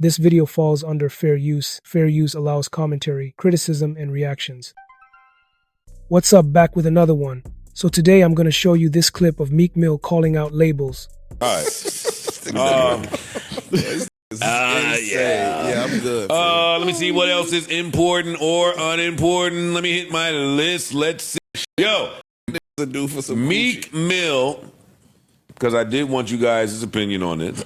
This video falls under fair use. Fair use allows commentary, criticism, and reactions. What's up, back with another one. So today I'm going to show you this clip of Meek Mill calling out labels. All right. Yeah, I'm good. Let me see what else is important or unimportant. Let me hit my list. Let's see. Yo, Do for some Meek Mill, because I did want you guys' opinion on this.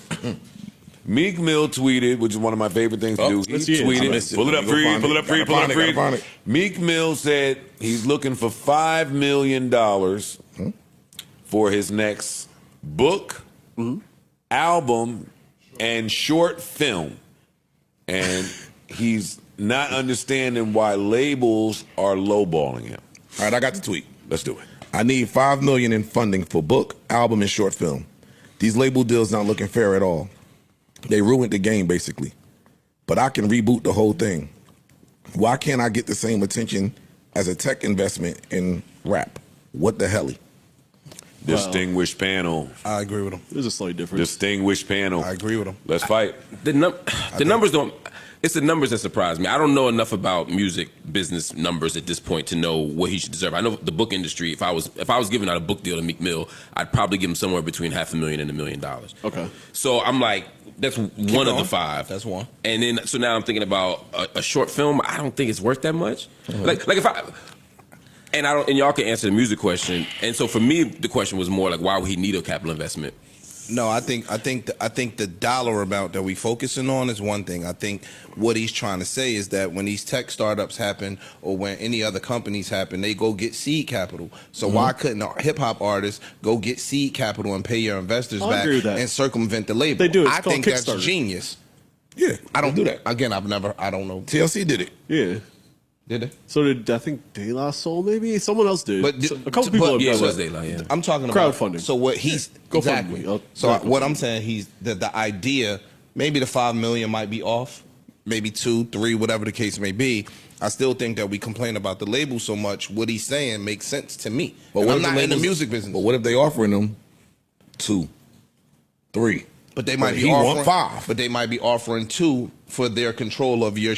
Meek Mill tweeted, which is one of my favorite things to do. He tweeted, pull it up, Freed, pull it up, Freed, pull it up, Freed. Meek Mill said he's looking for $5 million for his next book, album, and short film. And he's not understanding why labels are lowballing him. All right, I got the tweet. Let's do it. I need $5 million in funding for book, album, and short film. These label deals not looking fair at all. They ruined the game, basically. But I can reboot the whole thing. Why can't I get the same attention as a tech investment in rap? What the hell? Distinguished panel. I agree with him. There's a slight difference. Distinguished panel. I agree with him. Let's fight. The numbers don't. It's the numbers that surprise me. I don't know enough about music business numbers at this point to know what he should deserve. I know the book industry. If I was giving out a book deal to Meek Mill, I'd probably give him somewhere between $500,000 and $1 million. Okay. So I'm like, that's one of the five. That's one. And then so now I'm thinking about a short film. I don't think it's worth that much. Like if I. And I don't. And y'all can answer the music question. And so for me, the question was more like, why would he need a capital investment? No, I think the dollar amount that we focusing on is one thing. I think what he's trying to say is that when these tech startups happen or when any other companies happen, they go get seed capital. So why couldn't hip hop artists go get seed capital and pay your investors back and circumvent the label? They do. I think that's genius. Yeah, I don't do that. Again, I don't know. TLC did it. Yeah. Did they? So did I think De La Soul maybe? Someone else did. But a couple people have Yeah, it done was that. De La. Yeah. I'm talking about Crowdfunding. So what he's exactly. What I'm saying, he's the idea. Maybe the $5 million might be off. Maybe 2, 3, whatever the case may be. I still think that we complain about the label so much. What he's saying makes sense to me. But I'm not in the music business. But what if they offering them 2, 3? But they might be he offering want 5. But they might be offering 2 for their control of your.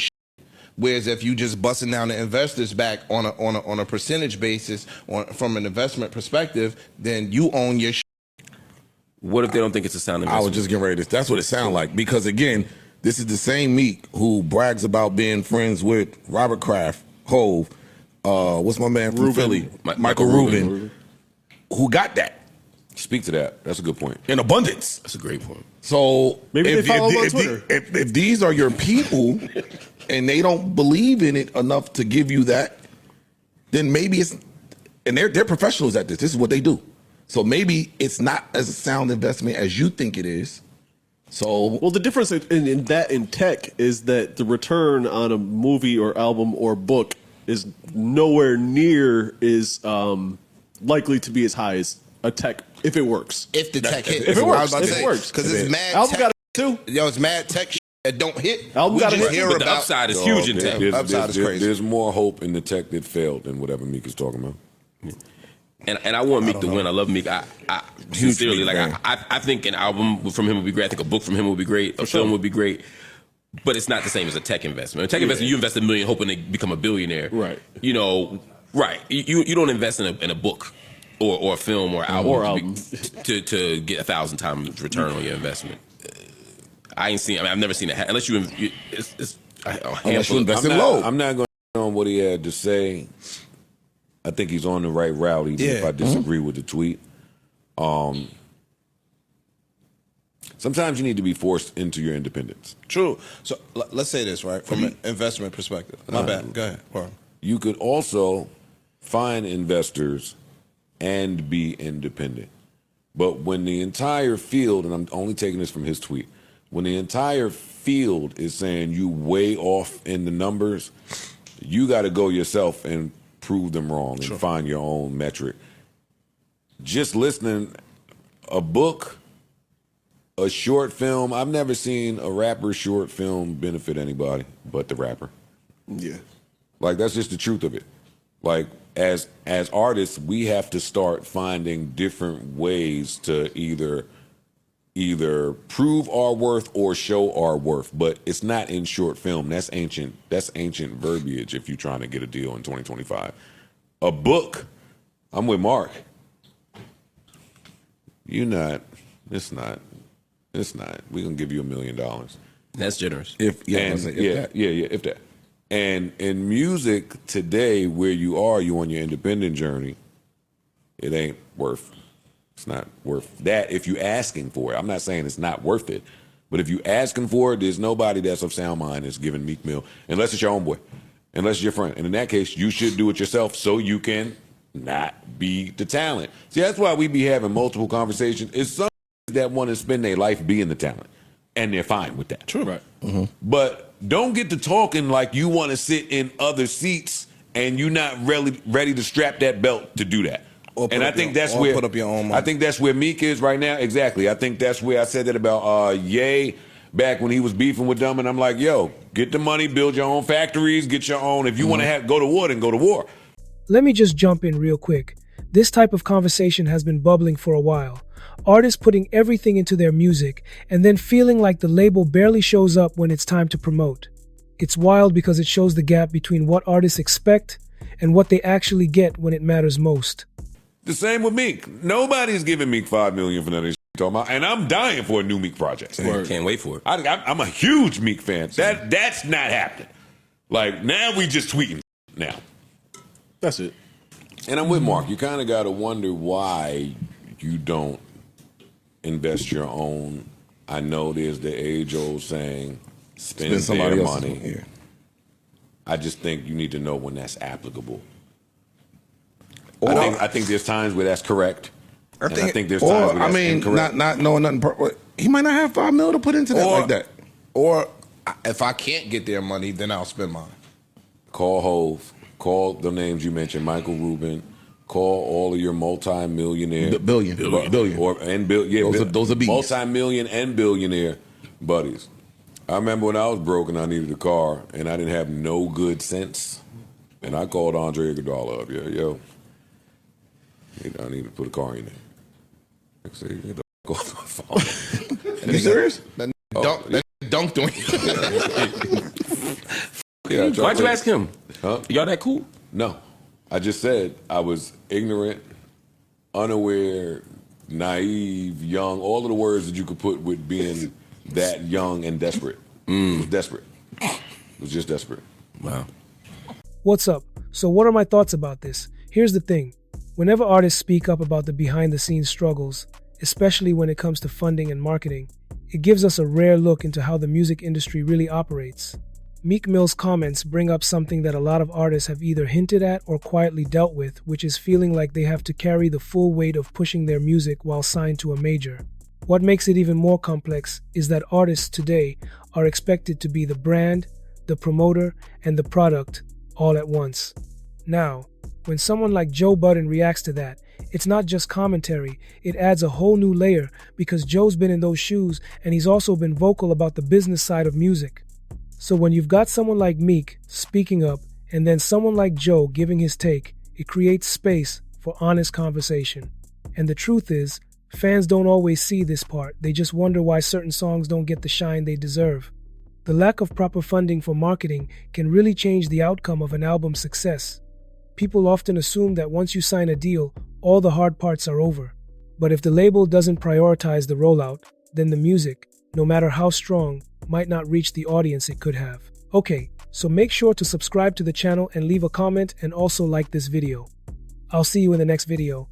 Whereas if you just busting down the investors back on a percentage basis from an investment perspective, then you own your. What if they don't think it's a sound investment? I was just getting ready to. That's what it sounds like, because again, this is the same Meek who brags about being friends with Robert Kraft, Hove, what's my man from Philly, Michael Rubin, who got that. Speak to that. That's a good point. In abundance. That's a great point. So maybe they follow him on Twitter. If these are your people and they don't believe in it enough to give you that, then maybe it's, and they're professionals at this. This is what they do. So maybe it's not as a sound investment as you think it is. So well, the difference in tech is that the return on a movie or album or book is nowhere near is likely to be as high as a tech if it works. If the tech hits. If it works. I was about to If say, it works. because it's mad album tech got it too. Yo, it's mad tech that don't hit. Album We got just it. hear But the about upside is huge in tech. Upside is crazy. There's more hope in the tech that failed than whatever Meek is talking about. And I want Meek to win. I love Meek. I sincerely, like, I think an album from him would be great. I think a book from him would be great. A film would be great. But it's not the same as a tech investment. A tech investment, you invest $1 million hoping to become a billionaire. Right. You know, right. You don't invest in a book or a film or album to get 1,000 times return on your investment. I ain't seen. I mean, I've never seen it unless you. It's unless you invest in low. I'm not going to on what he had to say. I think he's on the right route, even if I disagree with the tweet. Sometimes you need to be forced into your independence. True. So let's say this, right, from an investment perspective. My bad. Go ahead. Pardon. You could also find investors and be independent. But when the entire field, and I'm only taking this from his tweet, when the entire field is saying you way off in the numbers, you got to go yourself and prove them wrong and find your own metric. Just listening, a book, a short film, I've never seen a rapper short film benefit anybody but the rapper. Yeah. Like, that's just the truth of it. Like, as artists, we have to start finding different ways to either either prove our worth or show our worth, but it's not in short film. That's ancient verbiage if you're trying to get a deal in 2025. A book, I'm with Mark. It's not. We're gonna give you $1 million. That's generous. If that. And in music today, where you on your independent journey, it ain't worth. It's not worth that if you're asking for it. I'm not saying it's not worth it, but if you're asking for it, there's nobody that's of sound mind that's giving Meek Mill, unless it's your homeboy, unless it's your friend. And in that case, you should do it yourself so you can not be the talent. See, that's why we be having multiple conversations. It's some that want to spend their life being the talent, and they're fine with that. True. Right. Mm-hmm. But don't get to talking like you want to sit in other seats and you're not really ready to strap that belt to do that. And I think that's where put up your own money. I think that's where Meek is right now. Exactly. I think that's where I said that about Ye back when he was beefing with them, and I'm like, yo, get the money, build your own factories, get your own. If you want to go to war, then go to war. Let me just jump in real quick. This type of conversation has been bubbling for a while. Artists putting everything into their music and then feeling like the label barely shows up when it's time to promote. It's wild because it shows the gap between what artists expect and what they actually get when it matters most. The same with Meek. Nobody's giving Meek $5 million for none of this shit talking about, and I'm dying for a new Meek project. Can't wait for it. I'm a huge Meek fan. That's not happening. Like, now we just tweeting now. That's it. And I'm with Mark. You kind of got to wonder why you don't invest your own. I know there's the age-old saying, spend their money. Yeah. I just think you need to know when that's applicable. I think there's times where that's correct. I think there's times where that's incorrect. Not knowing nothing. He might not have $5 million to put into that like that. Or if I can't get their money, then I'll spend mine. Call Hov. Call the names you mentioned, Michael Rubin. Call all of your multi-millionaire, billion. Those are bees. Multi-million and billionaire buddies. I remember when I was broke and I needed a car and I didn't have no good sense, and I called Andre Iguodala up. Yo, I need to put a car in there. I said, get the f off my phone. You serious? That dunked on you. Yeah, why'd you ask him? Huh? Y'all that cool? No. I just said I was ignorant, unaware, naive, young, all of the words that you could put with being that young and desperate. It was desperate. It was just desperate. Wow. What's up? So what are my thoughts about this? Here's the thing. Whenever artists speak up about the behind-the-scenes struggles, especially when it comes to funding and marketing, it gives us a rare look into how the music industry really operates. Meek Mill's comments bring up something that a lot of artists have either hinted at or quietly dealt with, which is feeling like they have to carry the full weight of pushing their music while signed to a major. What makes it even more complex is that artists today are expected to be the brand, the promoter, and the product all at once. Now, when someone like Joe Budden reacts to that, it's not just commentary, it adds a whole new layer because Joe's been in those shoes and he's also been vocal about the business side of music. So when you've got someone like Meek speaking up and then someone like Joe giving his take, it creates space for honest conversation. And the truth is, fans don't always see this part, they just wonder why certain songs don't get the shine they deserve. The lack of proper funding for marketing can really change the outcome of an album's success. People often assume that once you sign a deal, all the hard parts are over. But if the label doesn't prioritize the rollout, then the music, no matter how strong, might not reach the audience it could have. Okay, so make sure to subscribe to the channel and leave a comment and also like this video. I'll see you in the next video.